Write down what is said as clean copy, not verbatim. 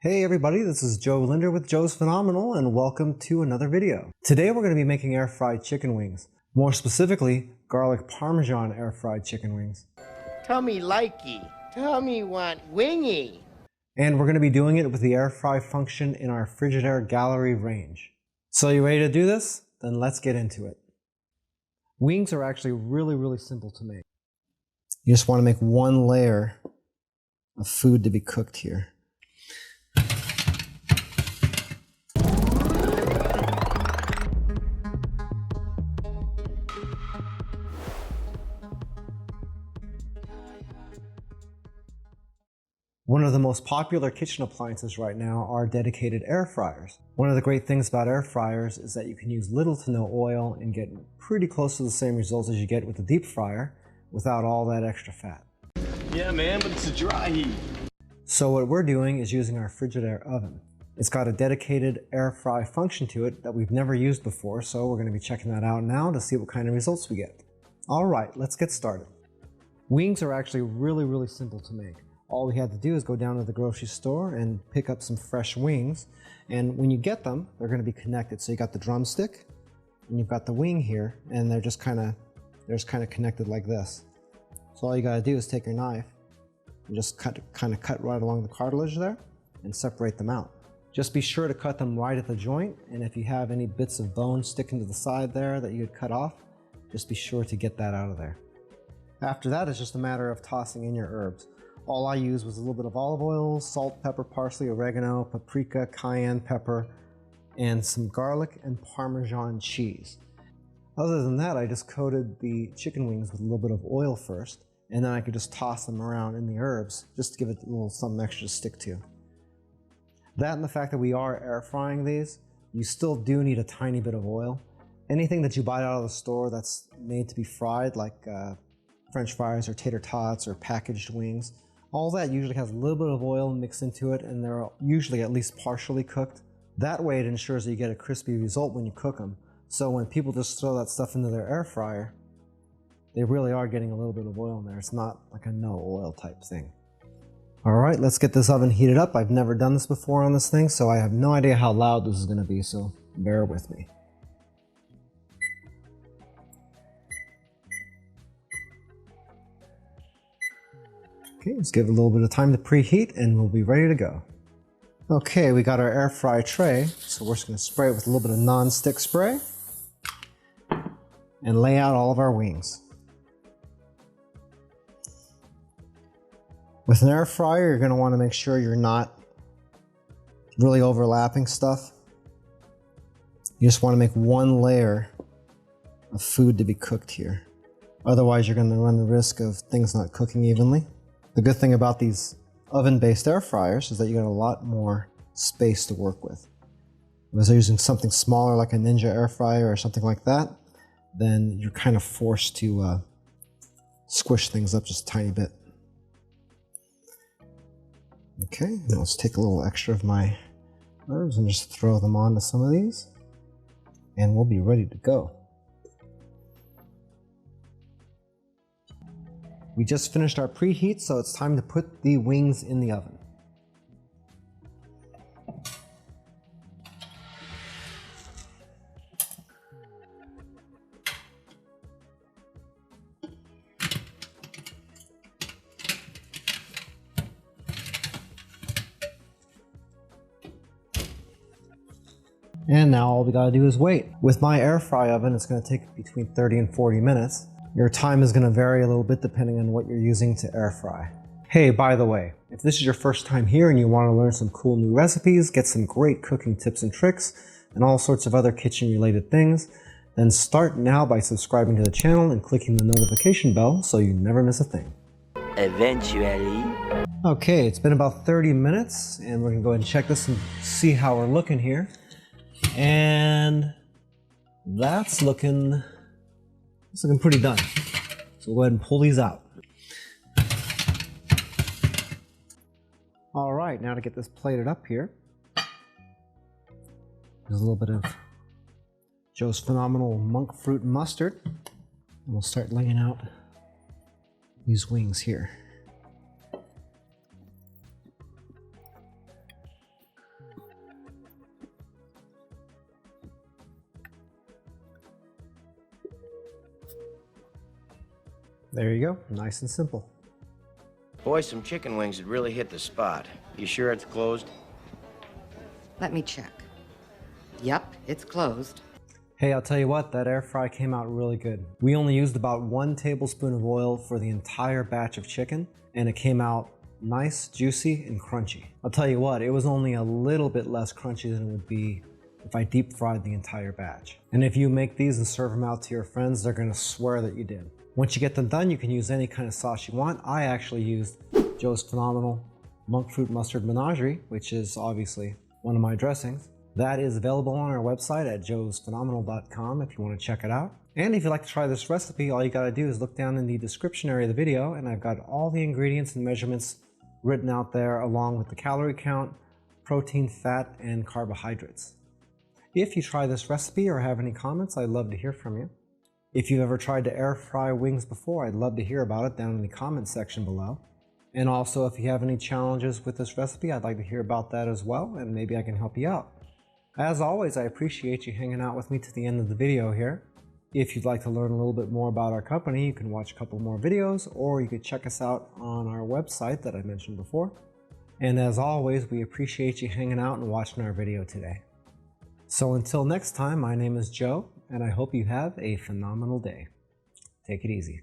Hey everybody, this is Joe Linder with Joe's Phenomenal and welcome to another video. Today we're going to be making air fried chicken wings. More specifically, garlic Parmesan air fried chicken wings. Tell me likey. Tell me want wingy. And we're going to be doing it with the air fry function in our Frigidaire Gallery range. So you ready to do this? Then let's get into it. Wings are actually really simple to make. You just want to make one layer of food to be cooked here. One of the most popular kitchen appliances right now are dedicated air fryers. One of the great things about air fryers is that you can use little to no oil and get pretty close to the same results as you get with a deep fryer without all that extra fat. Yeah man, but it's a dry heat. So what we're doing is using our Frigidaire oven. It's got a dedicated air fry function to it that we've never used before, so we're going to be checking that out now to see what kind of results we get. Alright, let's get started. Wings are actually really simple to make. All we had to do is go down to the grocery store and pick up some fresh wings. And when you get them, they're going to be connected. So you got the drumstick and you've got the wing here, and they're just kind of connected like this. So all you got to do is take your knife and just cut right along the cartilage there and separate them out. Just be sure to cut them right at the joint, and if you have any bits of bone sticking to the side there that you had cut off, just be sure to get that out of there. After that, it's just a matter of tossing in your herbs. All I used was a little bit of olive oil, salt, pepper, parsley, oregano, paprika, cayenne pepper, and some garlic and Parmesan cheese. Other than that, I just coated the chicken wings with a little bit of oil first, and then I could just toss them around in the herbs just to give it a little something extra to stick to. That and the fact that we are air frying these, you still do need a tiny bit of oil. Anything that you buy out of the store that's made to be fried, like French fries or tater tots or packaged wings, all that usually has a little bit of oil mixed into it, and they're usually at least partially cooked. That way it ensures that you get a crispy result when you cook them. So when people just throw that stuff into their air fryer, they really are getting a little bit of oil in there. It's not like a no oil type thing. Alright, let's get this oven heated up. I've never done this before on this thing, so I have no idea how loud this is going to be, so bear with me. Okay, let's give it a little bit of time to preheat and we'll be ready to go. Okay, we got our air fry tray, so we're just going to spray it with a little bit of non-stick spray and lay out all of our wings. With an air fryer, you're going to want to make sure you're not really overlapping stuff. You just want to make one layer of food to be cooked here. Otherwise, you're going to run the risk of things not cooking evenly. The good thing about these oven-based air fryers is that you got a lot more space to work with. If you're using something smaller like a Ninja air fryer or something like that, then you're kind of forced to squish things up just a tiny bit. Okay, now let's take a little extra of my herbs and just throw them onto some of these, and we'll be ready to go. We just finished our preheat, so it's time to put the wings in the oven. And now all we gotta do is wait. With my air fry oven, it's gonna take between 30 and 40 minutes. Your time is going to vary a little bit depending on what you're using to air fry. Hey, by the way, if this is your first time here and you want to learn some cool new recipes, get some great cooking tips and tricks, and all sorts of other kitchen related things, then start now by subscribing to the channel and clicking the notification bell so you never miss a thing. Eventually. Okay, it's been about 30 minutes and we're going to go ahead and check this and see how we're looking here. And that's looking pretty done. So we'll go ahead and pull these out. All right, now to get this plated up here, there's a little bit of Joe's Phenomenal monk fruit mustard. And we'll start laying out these wings here. There you go, nice and simple. Boy, some chicken wings had really hit the spot. You sure it's closed? Let me check. Yep, it's closed. Hey, I'll tell you what, that air fry came out really good. We only used about 1 tablespoon of oil for the entire batch of chicken, and it came out nice, juicy, and crunchy. I'll tell you what, it was only a little bit less crunchy than it would be if I deep fried the entire batch. And if you make these and serve them out to your friends, they're gonna swear that you did. Once you get them done, you can use any kind of sauce you want. I actually used Joe's Phenomenal Monk Fruit Mustard Menagerie, which is obviously one of my dressings. That is available on our website at joesphenomenal.com if you want to check it out. And if you'd like to try this recipe, all you gotta do is look down in the description area of the video, and I've got all the ingredients and measurements written out there along with the calorie count, protein, fat, and carbohydrates. If you try this recipe or have any comments, I'd love to hear from you. If you've ever tried to air fry wings before, I'd love to hear about it down in the comment section below. And also, if you have any challenges with this recipe, I'd like to hear about that as well, and maybe I can help you out. As always, I appreciate you hanging out with me to the end of the video here. If you'd like to learn a little bit more about our company, you can watch a couple more videos, or you could check us out on our website that I mentioned before. And as always, we appreciate you hanging out and watching our video today. So until next time, my name is Joe, and I hope you have a phenomenal day. Take it easy.